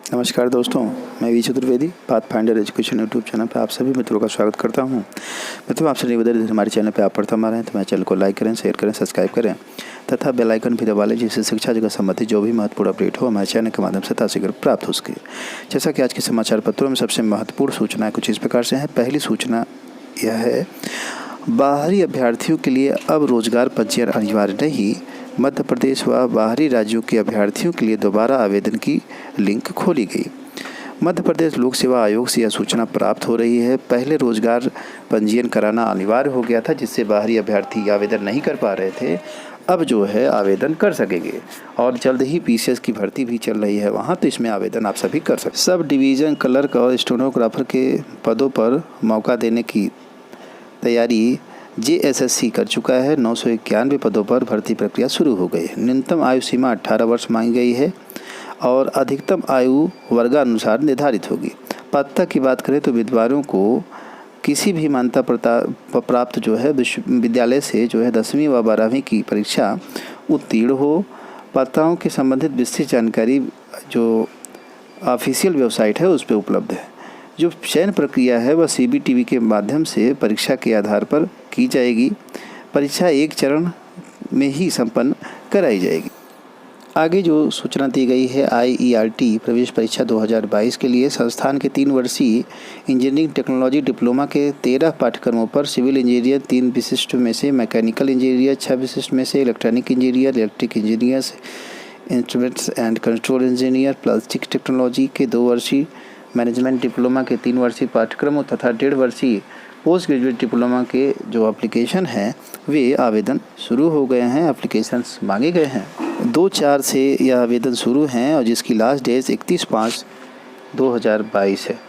नमस्कार दोस्तों, मैं V Chaturvedi Pathfinder Education YouTube channel पर आप सभी मित्रों का स्वागत करता हूं। मित्रों, आपसे निवेदन है हमारे चैनल पर आप प्रथम आ रहे हैं तो मेरे चैनल को लाइक करें, शेयर करें, सब्सक्राइब करें तथा बेल आइकन भी दबा लें, जिससे शिक्षा जगत संबंधित जो भी महत्वपूर्ण अपडेट हो हमारे चैनल के माध्यम से ताशीघ्र प्राप्त हो सके। जैसा कि आज के समाचार पत्रों में सबसे महत्वपूर्ण सूचनाएँ कुछ इस प्रकार से हैं। पहली सूचना यह है, बाहरी अभ्यर्थियों के लिए अब रोजगार पंजीयन अनिवार्य नहीं। मध्य प्रदेश व बाहरी राज्यों के अभ्यर्थियों के लिए दोबारा आवेदन की लिंक खोली गई। मध्य प्रदेश लोक सेवा आयोग से यह सूचना प्राप्त हो रही है। पहले रोजगार पंजीयन कराना अनिवार्य हो गया था, जिससे बाहरी अभ्यर्थी आवेदन नहीं कर पा रहे थे। अब जो है आवेदन कर सकेंगे और जल्द ही पीसीएस की भर्ती भी चल रही है वहाँ, तो इसमें आवेदन आप सभी कर सकते। सब डिवीज़न क्लर्क और स्टेनोग्राफर के पदों पर मौका देने की तैयारी जेएसएससी कर चुका है। 991 पदों पर भर्ती प्रक्रिया शुरू हो गई है। न्यूनतम आयु सीमा 18 वर्ष मांगी गई है और अधिकतम आयु वर्गानुसार निर्धारित होगी। पात्रता की बात करें तो उम्मीदवारों को किसी भी मान्यता प्राप्त जो है विश्वविद्यालय से जो है 10वीं व 12वीं की परीक्षा उत्तीर्ण हो। पात्रताओं के संबंधित विस्तृत जानकारी जो ऑफिशियल वेबसाइट है उस पर उपलब्ध है। जो चयन प्रक्रिया है वह सीबीटीवी के माध्यम से परीक्षा के आधार पर की जाएगी। परीक्षा एक चरण में ही संपन्न कराई जाएगी। आगे जो सूचना दी गई है, आईईआरटी प्रवेश परीक्षा 2022 के लिए संस्थान के 3 वर्षीय इंजीनियरिंग टेक्नोलॉजी डिप्लोमा के 13 पाठ्यक्रमों पर सिविल इंजीनियर 3 विशिष्ट में से, मैकेनिकल इंजीनियर 6 विशिष्ट में से, electronic engineer, electric engineer, instruments and control engineer, plastic technology के 2 वर्षीय, मैनेजमेंट डिप्लोमा के 3 वर्षीय पाठ्यक्रमों तथा 1.5 वर्षीय पोस्ट ग्रेजुएट डिप्लोमा के जो एप्लीकेशन हैं वे आवेदन शुरू हो गए हैं। एप्लीकेशंस मांगे गए हैं। 2/4 से यह आवेदन शुरू हैं और जिसकी लास्ट डेट 31/5/2022 है।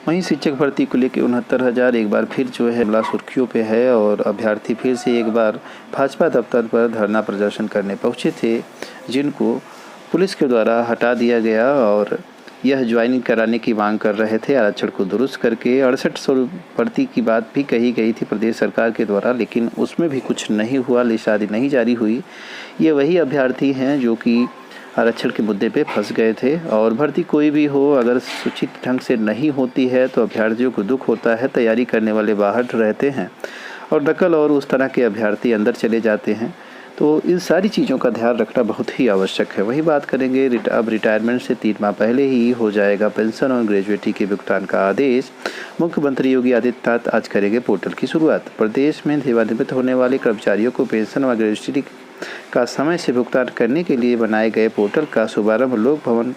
वहीं शिक्षक भर्ती को लेकर 69,000 एक बार फिर जो है बड़ा सुर्खियों पे है और अभ्यर्थी फिर से एक बार भाजपा दफ्तर पर धरना प्रदर्शन करने पहुंचे थे, जिनको पुलिस के द्वारा हटा दिया गया और यह ज्वाइनिंग कराने की मांग कर रहे थे। आरक्षण को दुरुस्त करके 6800 भर्ती की बात भी कही गई थी प्रदेश सरकार के द्वारा, लेकिन उसमें भी कुछ नहीं हुआ, लिस्ट आदि नहीं जारी हुई। ये वही अभ्यर्थी हैं जो कि आरक्षण के मुद्दे पे फंस गए थे। और भर्ती कोई भी हो, अगर सूचित ढंग से नहीं होती है तो अभ्यर्थियों को दुख होता है। तैयारी करने वाले बाहर रहते हैं और नकल और उस तरह के अभ्यर्थी अंदर चले जाते हैं। तो इन सारी चीज़ों का ध्यान रखना बहुत ही आवश्यक है। वही बात करेंगे, अब रिटायरमेंट से 3 माह पहले ही हो जाएगा पेंशन और ग्रेजुएटी के भुगतान का आदेश। मुख्यमंत्री योगी आदित्यनाथ आज करेंगे पोर्टल की शुरुआत। प्रदेश में सेवानिवृत्त होने वाले कर्मचारियों को पेंशन व ग्रेजुएटी का समय से भुगतान करने के लिए बनाए गए पोर्टल का शुभारंभ लोक भवन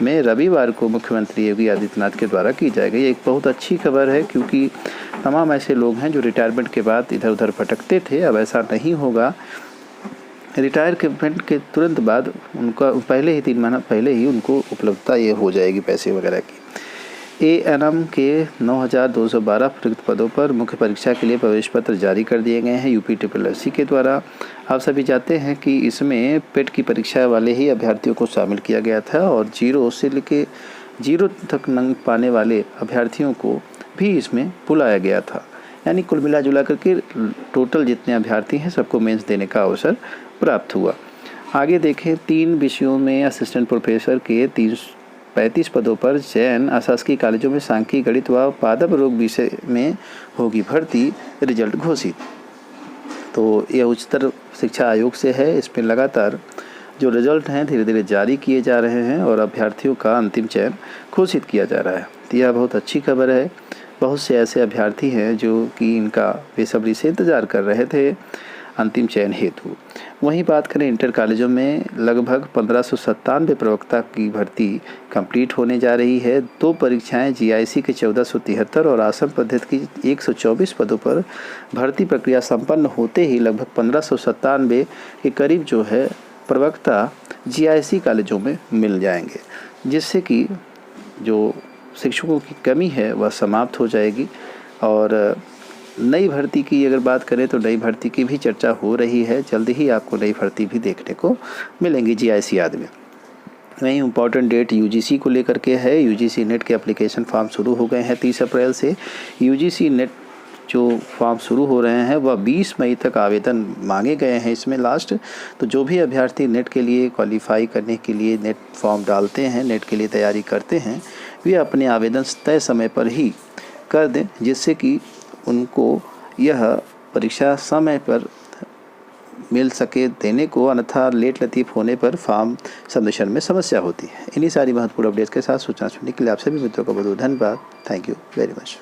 में रविवार को मुख्यमंत्री योगी आदित्यनाथ के द्वारा की जाएगी। ये एक बहुत अच्छी खबर है, क्योंकि तमाम ऐसे लोग हैं जो रिटायरमेंट के बाद इधर उधर भटकते थे। अब ऐसा नहीं होगा। रिटायरमेंट के तुरंत बाद उनका पहले ही 3 महीना पहले ही उनको उपलब्धता ये हो जाएगी पैसे वगैरह की। एएनएम के 9,212 रिक्त पदों पर मुख्य परीक्षा के लिए प्रवेश पत्र जारी कर दिए गए हैं यूपीएससी के द्वारा। आप सभी जानते हैं कि इसमें पेट की परीक्षा वाले ही अभ्यर्थियों को शामिल किया गया था और 0 से लेकर 0 तक अंक पाने वाले अभ्यर्थियों को भी इसमें बुलाया गया था। यानी कुल मिला जुला करके टोटल जितने अभ्यर्थी हैं सबको मेंस देने का अवसर प्राप्त हुआ। आगे देखें, 3 विषयों में असिस्टेंट प्रोफेसर के 335 पदों पर चयन। अशासकीय कॉलेजों में सांख्यिकी, गणित व पादप रोग विषय में होगी भर्ती, रिजल्ट घोषित। तो यह उच्चतर शिक्षा आयोग से है। इसमें लगातार जो रिजल्ट हैं धीरे धीरे जारी किए जा रहे हैं और अभ्यर्थियों का अंतिम चयन घोषित किया जा रहा है। तो यह बहुत अच्छी खबर है। बहुत से ऐसे अभ्यर्थी हैं जो कि इनका बेसब्री से इंतज़ार कर रहे थे अंतिम चयन हेतु। वहीं बात करें, इंटर कॉलेजों में लगभग 1597 प्रवक्ता की भर्ती कंप्लीट होने जा रही है। 2 परीक्षाएं जीआईसी के 1473 और आसम पद्धति की 124 पदों पर भर्ती प्रक्रिया संपन्न होते ही लगभग 1597 के करीब जो है प्रवक्ता जीआईसी कॉलेजों में मिल जाएंगे, जिससे कि जो शिक्षकों की कमी है वह समाप्त हो जाएगी। और नई भर्ती की अगर बात करें तो नई भर्ती की भी चर्चा हो रही है। जल्द ही आपको नई भर्ती भी देखने को मिलेंगी जीआईसी आदि में। वहीं इम्पॉर्टेंट डेट यूजीसी को लेकर के है। यूजीसी नेट के एप्लीकेशन फॉर्म शुरू हो गए हैं 30 अप्रैल से। यूजीसी नेट जो फॉर्म शुरू हो रहे हैं वह 20 मई तक आवेदन मांगे गए हैं इसमें लास्ट। तो जो भी अभ्यर्थी नेट के लिए क्वालिफाई करने के लिए नेट फॉर्म डालते हैं, नेट के लिए तैयारी करते हैं, वे अपने आवेदन तय समय पर ही कर दें, जिससे कि उनको यह परीक्षा समय पर मिल सके देने को, अन्यथा लेट लतीफ़ होने पर फॉर्म सबमिशन में समस्या होती है। इन्हीं सारी महत्वपूर्ण अपडेट्स के साथ सूचना सुनने के लिए आप सभी मित्रों का बहुत बहुत धन्यवाद। Thank you very much.